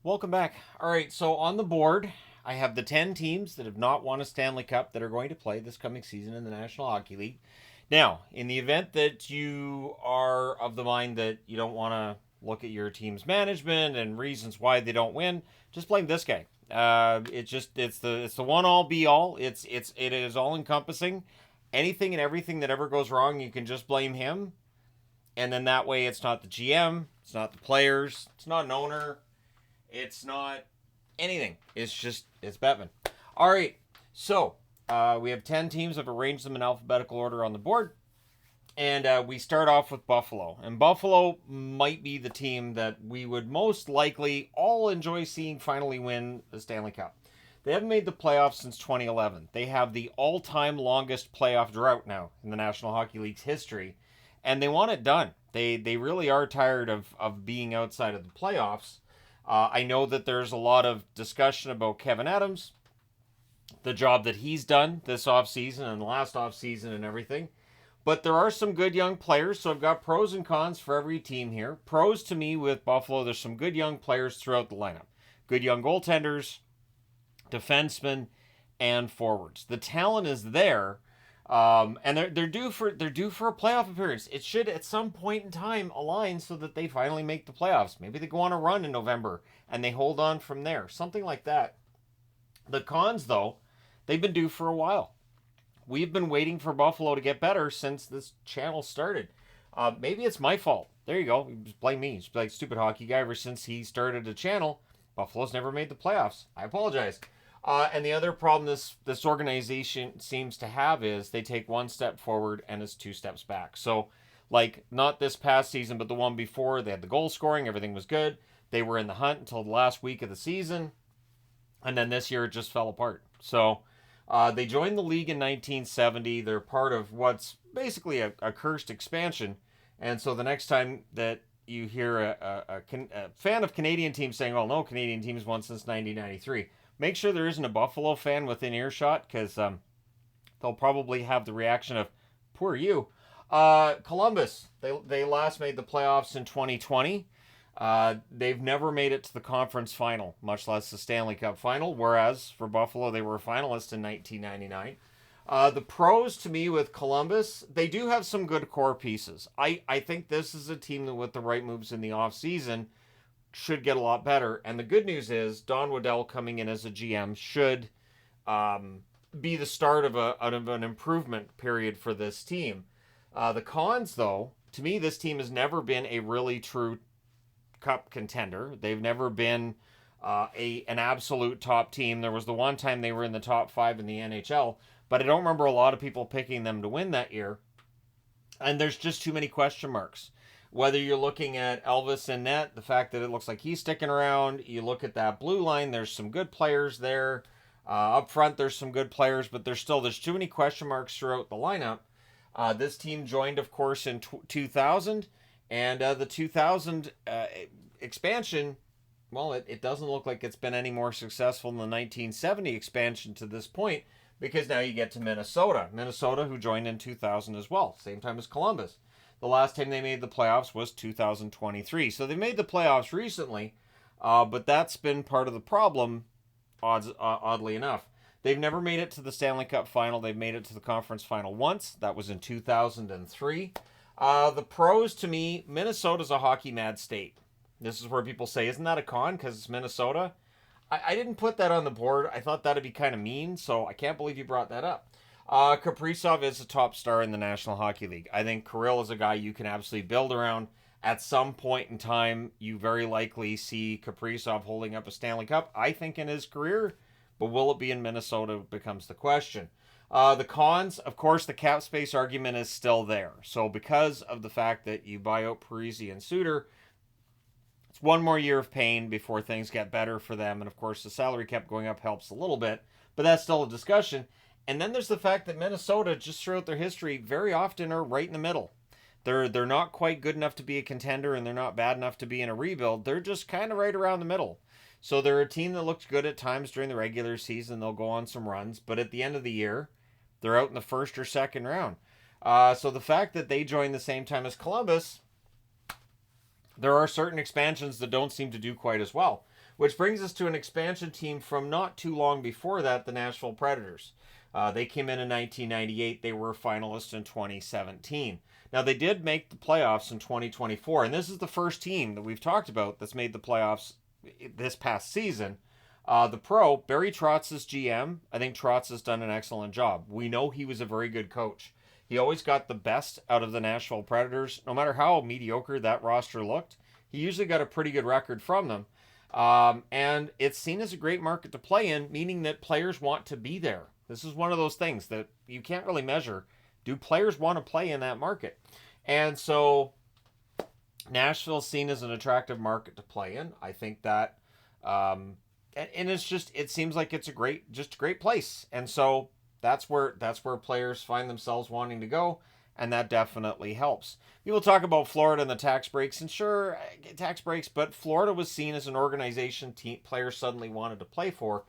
Welcome back. All right, so on the board, I have the 10 teams that have not won a Stanley Cup that are going to play this coming season in the National Hockey League. Now, in the event that you are of the mind that you don't want to look at your team's management and reasons why they don't win, just blame this guy. It's the one all be all. It is all encompassing. Anything and everything that ever goes wrong, you can just blame him, and then that way it's not the GM, it's not the players, it's not an owner, it's not anything. It's Bettman. All right. So we have 10 teams. I've arranged them in alphabetical order on the board. And we start off with Buffalo. And Buffalo might be the team that we would most likely all enjoy seeing finally win the Stanley Cup. They haven't made the playoffs since 2011. They have the all-time longest playoff drought now in the National Hockey League's history. And they want it done. They really are tired of being outside of the playoffs. I know that there's a lot of discussion about Kevin Adams, the job that he's done this offseason and last offseason and everything. But there are some good young players, so I've got pros and cons for every team here. Pros to me with Buffalo, there's some good young players throughout the lineup. Good young goaltenders, defensemen, and forwards. The talent is there, and they're due for a playoff appearance. It should at some point in time align so that they finally make the playoffs. Maybe they go on a run in November and they hold on from there, something like that. The cons, though, they've been due for a while. We've been waiting for Buffalo to get better since this channel started. Maybe it's my fault. There you go. Just blame me. It's like stupid hockey guy. Ever since he started a channel, Buffalo's never made the playoffs. I apologize. And the other problem this organization seems to have is they take one step forward and it's two steps back. So, like, not this past season, but the one before, they had the goal scoring. Everything was good. They were in the hunt until the last week of the season. And then this year it just fell apart. So, they joined the league in 1970. They're part of what's basically a cursed expansion. And so the next time that you hear a fan of Canadian teams saying, "Oh no, Canadian teams won since 1993," make sure there isn't a Buffalo fan within earshot, because they'll probably have the reaction of, "Poor you." Columbus, they last made the playoffs in 2020. They've never made it to the conference final, much less the Stanley Cup final, whereas for Buffalo, they were a finalist in 1999. The pros to me with Columbus, they do have some good core pieces. I think this is a team that, with the right moves in the offseason, should get a lot better. And the good news is Don Waddell coming in as a GM should be the start of an improvement period for this team. The cons, though, to me, this team has never been a really true Cup contender. They've never been an absolute top team. There was the one time they were in the top five in the NHL, but I don't remember a lot of people picking them to win that year. And there's just too many question marks. Whether you're looking at Elvis in net, the fact that it looks like he's sticking around, you look at that blue line, there's some good players there. Up front, there's some good players, but there's too many question marks throughout the lineup. This team joined, of course, in 2000. And the 2000 expansion, well, it doesn't look like it's been any more successful than the 1970 expansion to this point, because now you get to Minnesota. Minnesota, who joined in 2000 as well, same time as Columbus. The last time they made the playoffs was 2023. So they made the playoffs recently, but that's been part of the problem, oddly enough. They've never made it to the Stanley Cup final. They've made it to the conference final once. That was in 2003. The pros to me, Minnesota's a hockey mad state. This is where people say, isn't that a con because it's Minnesota? I didn't put that on the board. I thought that'd be kind of mean, so I can't believe you brought that up. Kaprizov is a top star in the National Hockey League. I think Kirill is a guy you can absolutely build around. At some point in time, you very likely see Kaprizov holding up a Stanley Cup, I think, in his career. But will it be in Minnesota becomes the question. The cons, of course, the cap space argument is still there. So because of the fact that you buy out Parise and Suter, it's one more year of pain before things get better for them. And of course, the salary cap going up helps a little bit, but that's still a discussion. And then there's the fact that Minnesota, just throughout their history, very often are right in the middle. They're not quite good enough to be a contender, and they're not bad enough to be in a rebuild. They're just kind of right around the middle. So they're a team that looks good at times during the regular season. They'll go on some runs, but at the end of the year, they're out in the first or second round. So the fact that they joined the same time as Columbus, there are certain expansions that don't seem to do quite as well. Which brings us to an expansion team from not too long before that, the Nashville Predators. They came in 1998. They were a finalist in 2017. Now, they did make the playoffs in 2024, and this is the first team that we've talked about that's made the playoffs this past season. The pro, Barry Trotz's GM, I think Trotz has done an excellent job. We know he was a very good coach. He always got the best out of the Nashville Predators. No matter how mediocre that roster looked, he usually got a pretty good record from them. And it's seen as a great market to play in, meaning that players want to be there. This is one of those things that you can't really measure. Do players want to play in that market? And so Nashville's seen as an attractive market to play in. I think that, and it's just, it seems like it's a great place. And so that's where players find themselves wanting to go. And that definitely helps. People talk about Florida and the tax breaks, and sure, tax breaks, but Florida was seen as an organization players suddenly wanted to play for,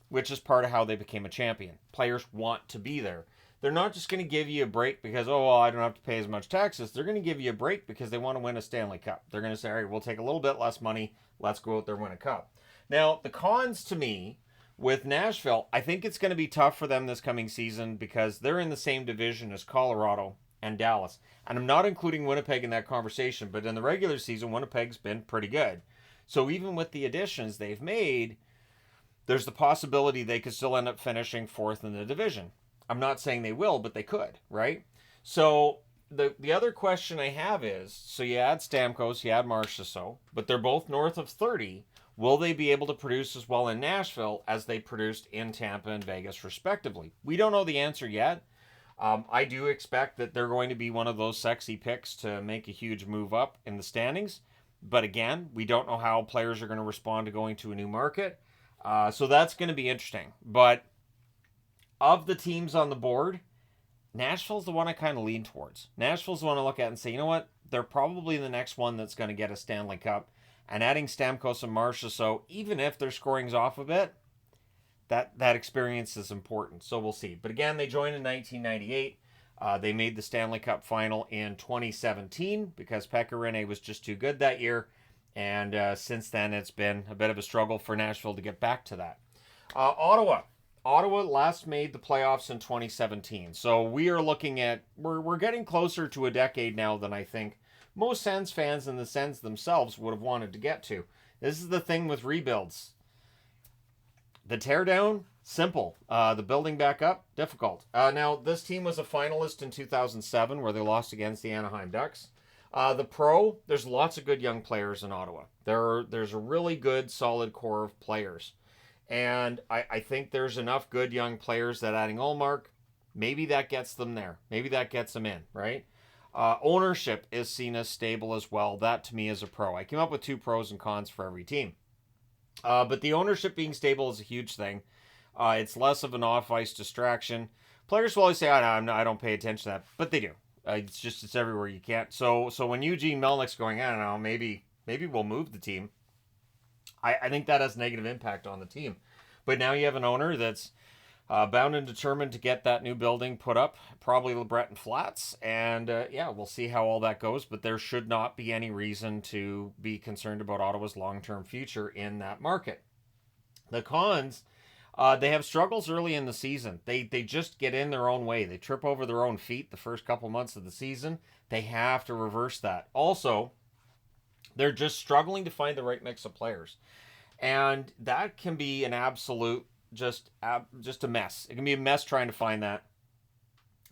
which is part of how they became a champion. Players want to be there. They're not just going to give you a break because, oh, well, I don't have to pay as much taxes. They're going to give you a break because they want to win a Stanley Cup. They're going to say, all right, we'll take a little bit less money. Let's go out there and win a cup. Now, the cons to me with Nashville, I think it's going to be tough for them this coming season because they're in the same division as Colorado and Dallas. And I'm not including Winnipeg in that conversation, but in the regular season, Winnipeg's been pretty good. So even with the additions they've made, there's the possibility they could still end up finishing fourth in the division. I'm not saying they will, but they could, right? So the other question I have is, so you add Stamkos, you add Marchessault, but they're both north of 30. Will they be able to produce as well in Nashville as they produced in Tampa and Vegas, respectively? We don't know the answer yet. I do expect that they're going to be one of those sexy picks to make a huge move up in the standings. But again, we don't know how players are going to respond to going to a new market. So that's going to be interesting. But of the teams on the board, Nashville's the one I kind of lean towards. Nashville's the one I look at and say, you know what? They're probably the next one that's going to get a Stanley Cup. And adding Stamkos and Marchessault, even if their scoring's off a bit, that experience is important. So we'll see. But again, they joined in 1998. They made the Stanley Cup final in 2017 because Pekka Rinne was just too good that year. And since then, it's been a bit of a struggle for Nashville to get back to that. Ottawa last made the playoffs in 2017. So we are looking at, we're getting closer to a decade now than I think most Sens fans and the Sens themselves would have wanted to get to. This is the thing with rebuilds. The teardown, simple. The building back up, difficult. Now, this team was a finalist in 2007 where they lost against the Anaheim Ducks. The pro, there's lots of good young players in Ottawa. There's a really good, solid core of players. And I think there's enough good young players that adding Ullmark, maybe that gets them there. Maybe that gets them in, right? Ownership is seen as stable as well. That, to me, is a pro. I came up with 2 pros and cons for every team. But the ownership being stable is a huge thing. It's less of an off-ice distraction. Players will always say, I don't pay attention to that. But they do. It's everywhere you can't. So when Eugene Melnick's going, I don't know, maybe we'll move the team. I think that has negative impact on the team. But now you have an owner that's bound and determined to get that new building put up, probably LeBreton Flats. And we'll see how all that goes. But there should not be any reason to be concerned about Ottawa's long-term future in that market. The cons, they have struggles early in the season. They just get in their own way. They trip over their own feet the first couple months of the season. They have to reverse that. Also, they're just struggling to find the right mix of players. And that can be an absolute just a mess. It can be a mess trying to find that.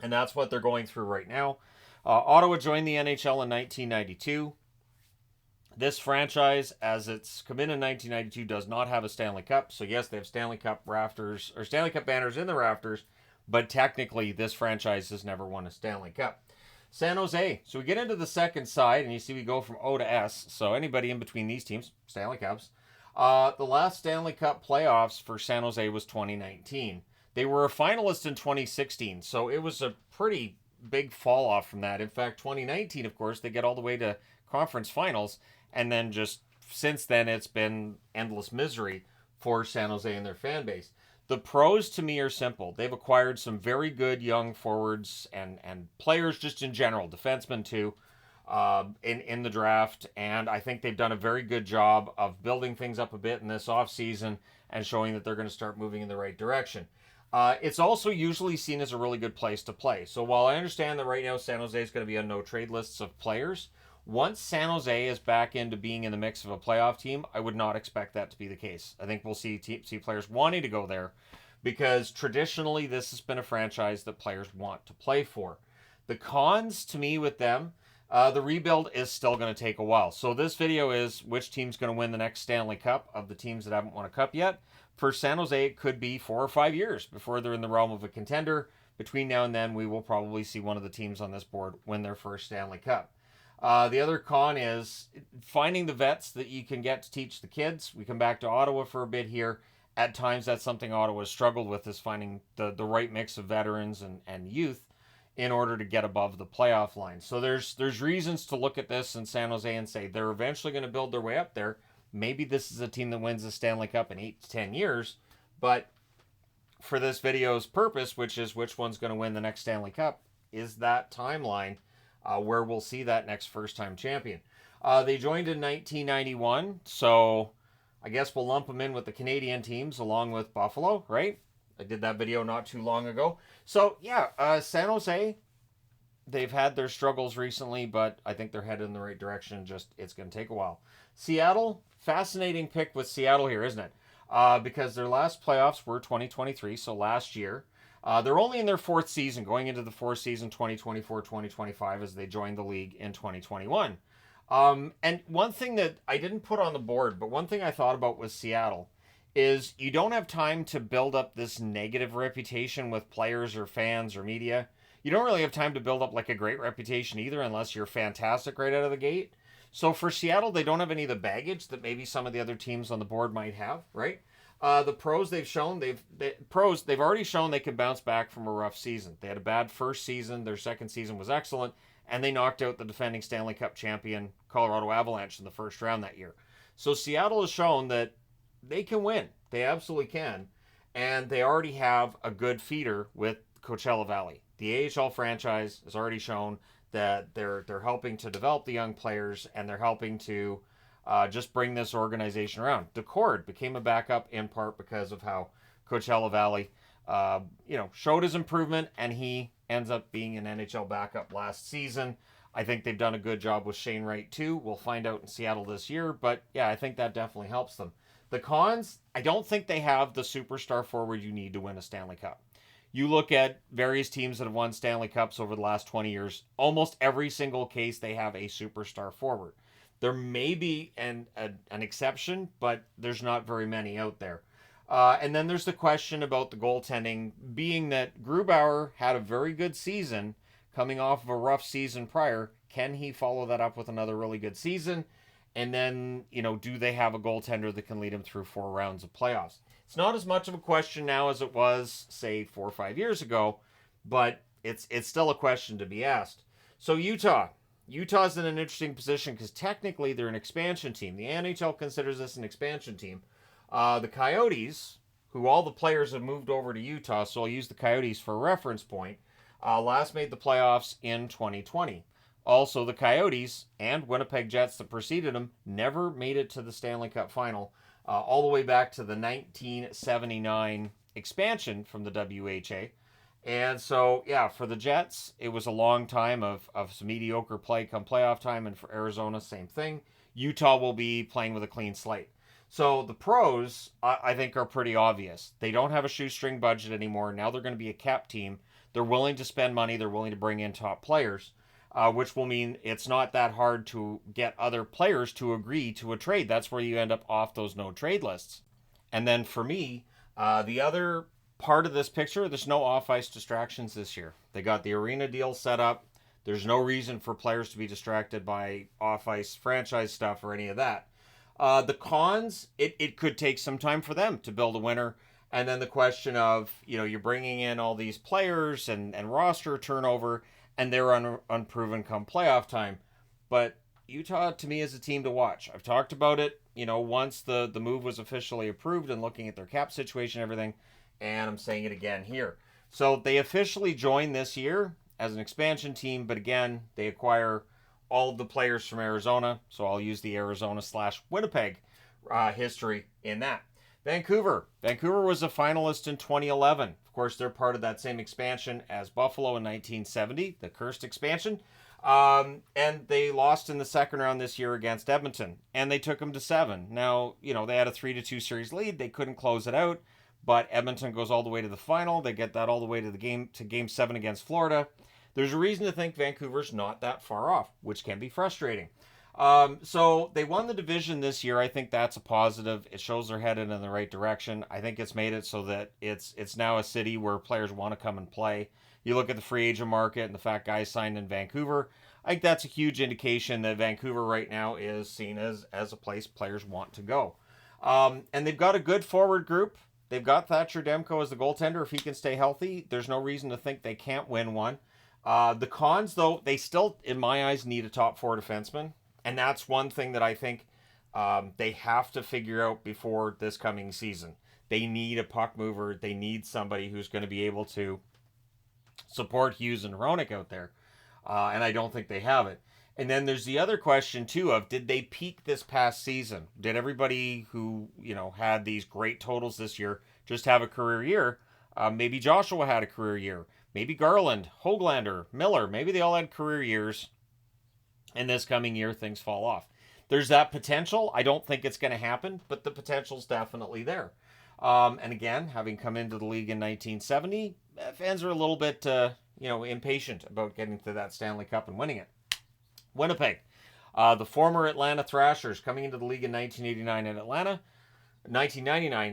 And that's what they're going through right now. Ottawa joined the NHL in 1992. This franchise, as it's come in 1992, does not have a Stanley Cup. So yes, they have Stanley Cup rafters or Stanley Cup banners in the rafters, but technically this franchise has never won a Stanley Cup. San Jose. So we get into the second side, and you see we go from O to S. So anybody in between these teams, Stanley Cups. The last Stanley Cup playoffs for San Jose was 2019. They were a finalist in 2016, so it was a pretty big fall off from that. In fact, 2019, of course, they get all the way to conference finals, and then just since then, it's been endless misery for San Jose and their fan base. The pros to me are simple. They've acquired some very good young forwards and players just in general, defensemen too. in the draft, and I think they've done a very good job of building things up a bit in this offseason and showing that they're going to start moving in the right direction. It's also usually seen as a really good place to play. So while I understand that right now San Jose is going to be on no trade lists of players, once San Jose is back into being in the mix of a playoff team, I would not expect that to be the case. I think we'll see players wanting to go there because traditionally this has been a franchise that players want to play for. The cons to me with them, the rebuild is still going to take a while. So this video is which team's going to win the next Stanley Cup of the teams that haven't won a cup yet. For San Jose, it could be 4 or 5 years before they're in the realm of a contender. Between now and then, we will probably see one of the teams on this board win their first Stanley Cup. The other con is finding the vets that you can get to teach the kids. We come back to Ottawa for a bit here. At times, that's something Ottawa has struggled with, is finding the right mix of veterans and youth in order to get above the playoff line. So there's reasons to look at this in San Jose and say they're eventually going to build their way up there. Maybe this is a team that wins the Stanley Cup in 8 to 10 years, but for this video's purpose, which is which one's going to win the next Stanley Cup, is that timeline where we'll see that next first-time champion. They joined in 1991, so I guess we'll lump them in with the Canadian teams along with Buffalo, right? I did that video not too long ago. So, yeah, San Jose, they've had their struggles recently, but I think they're headed in the right direction. Just, it's going to take a while. Seattle, fascinating pick with Seattle here, isn't it? Because their last playoffs were 2023, so last year. They're only in their 4th season, going into the 4th season 2024-2025 as they joined the league in 2021. And one thing that I didn't put on the board, but one thing I thought about with Seattle is you don't have time to build up this negative reputation with players or fans or media. You don't really have time to build up like a great reputation either unless you're fantastic right out of the gate. So for Seattle, they don't have any of the baggage that maybe some of the other teams on the board might have, right? The pros they've shown, they've already shown they can bounce back from a rough season. They had a bad first season. Their second season was excellent, and they knocked out the defending Stanley Cup champion Colorado Avalanche in the first round that year. So Seattle has shown that they can win. They absolutely can. And they already have a good feeder with Coachella Valley. The AHL franchise has already shown that they're helping to develop the young players, and they're helping to just bring this organization around. DeCord became a backup in part because of how Coachella Valley, showed his improvement, and he ends up being an NHL backup last season. I think they've done a good job with Shane Wright too. We'll find out in Seattle this year, but yeah, I think that definitely helps them. The cons, I don't think they have the superstar forward you need to win a Stanley Cup. You look at various teams that have won Stanley Cups over the last 20 years, almost every single case they have a superstar forward. There may be an exception, but there's not very many out there. And then there's the question about the goaltending, being that Grubauer had a very good season coming off of a rough season prior. Can he follow that up with another really good season? And then, do they have a goaltender that can lead them through 4 rounds of playoffs? It's not as much of a question now as it was, say, 4 or 5 years ago, but it's still a question to be asked. So Utah's in an interesting position because technically they're an expansion team. The NHL considers this an expansion team. The Coyotes, who all the players have moved over to Utah, so I'll use the Coyotes for a reference point, last made the playoffs in 2020. Also, the Coyotes and Winnipeg Jets that preceded them never made it to the Stanley Cup final, all the way back to the 1979 expansion from the WHA. And so, yeah, for the Jets, it was a long time of some mediocre play come playoff time, and for Arizona, same thing. Utah will be playing with a clean slate. So the pros, I think, are pretty obvious. They don't have a shoestring budget anymore. Now they're going to be a cap team. They're willing to spend money. They're willing to bring in top players, which will mean it's not that hard to get other players to agree to a trade. That's where you end up off those no trade lists. And then for me, the other part of this picture, there's no off-ice distractions this year. They got the arena deal set up. There's no reason for players to be distracted by off-ice franchise stuff or any of that. The cons, it could take some time for them to build a winner. And then the question of, you're bringing in all these players and roster turnover, and they're unproven come playoff time. But Utah, to me, is a team to watch. I've talked about it, once the move was officially approved and looking at their cap situation and everything, and I'm saying it again here. So they officially joined this year as an expansion team, but again, they acquire all of the players from Arizona, so I'll use the Arizona/Winnipeg history in that. Vancouver was a finalist in 2011. Of course, they're part of that same expansion as Buffalo in 1970, the cursed expansion. And they lost in the second round this year against Edmonton, and they took them to 7. Now, they had a 3-2 series lead. They couldn't close it out, but Edmonton goes all the way to the final. They get that all the way to game 7 against Florida. There's a reason to think Vancouver's not that far off, which can be frustrating. So they won the division this year. I think that's a positive. It shows they're headed in the right direction. I think it's made it so that it's now a city where players want to come and play. You look at the free agent market and the fact guys signed in Vancouver. I think that's a huge indication that Vancouver right now is seen as a place players want to go. And they've got a good forward group. They've got Thatcher Demko as the goaltender. If he can stay healthy, there's no reason to think they can't win one. The cons, though, they still, in my eyes, need a top 4 defenseman. And that's one thing that I think they have to figure out before this coming season. They need a puck mover. They need somebody who's going to be able to support Hughes and Hronek out there. And I don't think they have it. And then there's the other question, too, of did they peak this past season? Did everybody who, had these great totals this year just have a career year? Maybe Joshua had a career year. Maybe Garland, Höglander, Miller, maybe they all had career years. And this coming year, things fall off. There's that potential. I don't think it's going to happen, but the potential's definitely there. And again, having come into the league in 1970, fans are a little bit, impatient about getting to that Stanley Cup and winning it. Winnipeg, the former Atlanta Thrashers, coming into the league in 1999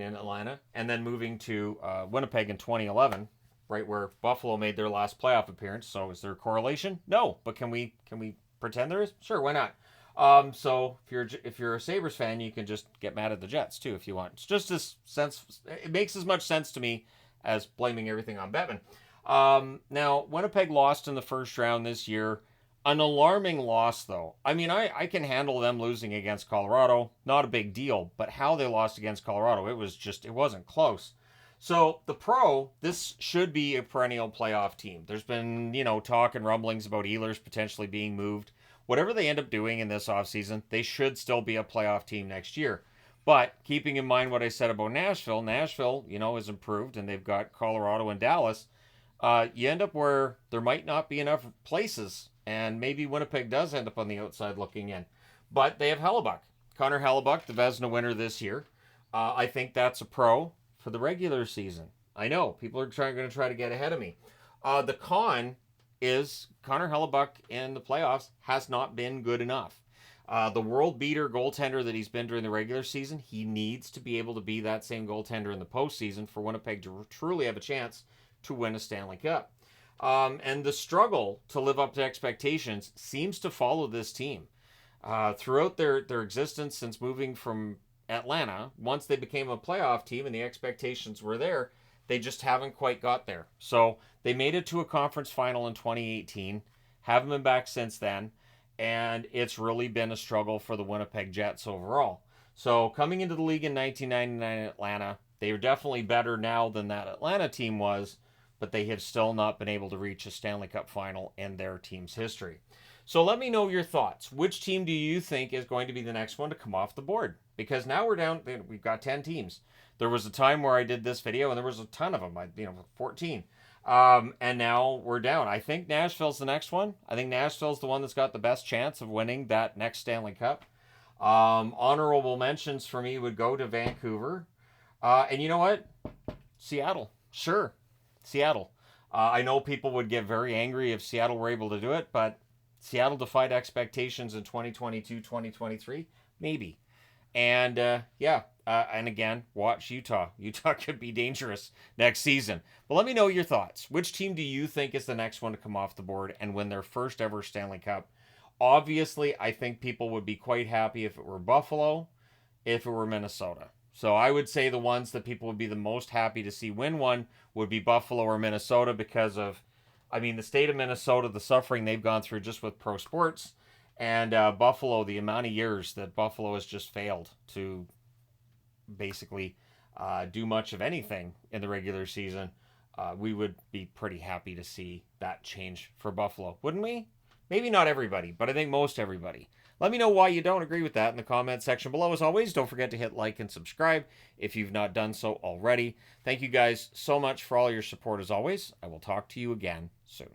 in Atlanta, and then moving to Winnipeg in 2011, right where Buffalo made their last playoff appearance. So is there a correlation? No, but can we pretend there is? Sure, why not? So if you're a Sabres fan, you can just get mad at the Jets too if you want. It's just this sense. It makes as much sense to me as blaming everything on Bettman. Now Winnipeg lost in the first round this year. An alarming loss, though. I mean, I can handle them losing against Colorado. Not a big deal. But how they lost against Colorado, it wasn't close. So this should be a perennial playoff team. There's been, talk and rumblings about Ehlers potentially being moved. Whatever they end up doing in this offseason, they should still be a playoff team next year. But keeping in mind what I said about Nashville, has improved, and they've got Colorado and Dallas. You end up where there might not be enough places, and maybe Winnipeg does end up on the outside looking in. But they have Hellebuyck. Connor Hellebuyck, the Vezina winner this year. I think that's a pro for the regular season. I know, people are going to try to get ahead of me. The con is Connor Hellebuyck in the playoffs has not been good enough. The world beater goaltender that he's been during the regular season, he needs to be able to be that same goaltender in the postseason for Winnipeg to truly have a chance to win a Stanley Cup. And the struggle to live up to expectations seems to follow this team. Throughout their existence since moving from Atlanta, once they became a playoff team and the expectations were there, they just haven't quite got there. So they made it to a conference final in 2018, haven't been back since then, and it's really been a struggle for the Winnipeg Jets overall. So coming into the league in 1999 in Atlanta, they are definitely better now than that Atlanta team was, but they have still not been able to reach a Stanley Cup final in their team's history. So let me know your thoughts. Which team do you think is going to be the next one to come off the board? Because now we've got 10 teams. There was a time where I did this video and there was a ton of them, 14. And now we're down. I think Nashville's the next one. I think Nashville's the one that's got the best chance of winning that next Stanley Cup. Honorable mentions for me would go to Vancouver. And you know what? Seattle. Sure. Seattle. I know people would get very angry if Seattle were able to do it, but Seattle defied expectations in 2022, 2023. Maybe. And and again, watch Utah. Utah could be dangerous next season. But let me know your thoughts. Which team do you think is the next one to come off the board and win their first ever Stanley Cup? Obviously, I think people would be quite happy if it were Buffalo, if it were Minnesota. So I would say the ones that people would be the most happy to see win one would be Buffalo or Minnesota because of, the state of Minnesota, the suffering they've gone through just with pro sports, and Buffalo, the amount of years that Buffalo has just failed to basically do much of anything in the regular season. We would be pretty happy to see that change for Buffalo, wouldn't we? Maybe not everybody, but I think most everybody. Let me know why you don't agree with that in the comment section below. As always, don't forget to hit like and subscribe if you've not done so already. Thank you guys so much for all your support as always. I will talk to you again soon.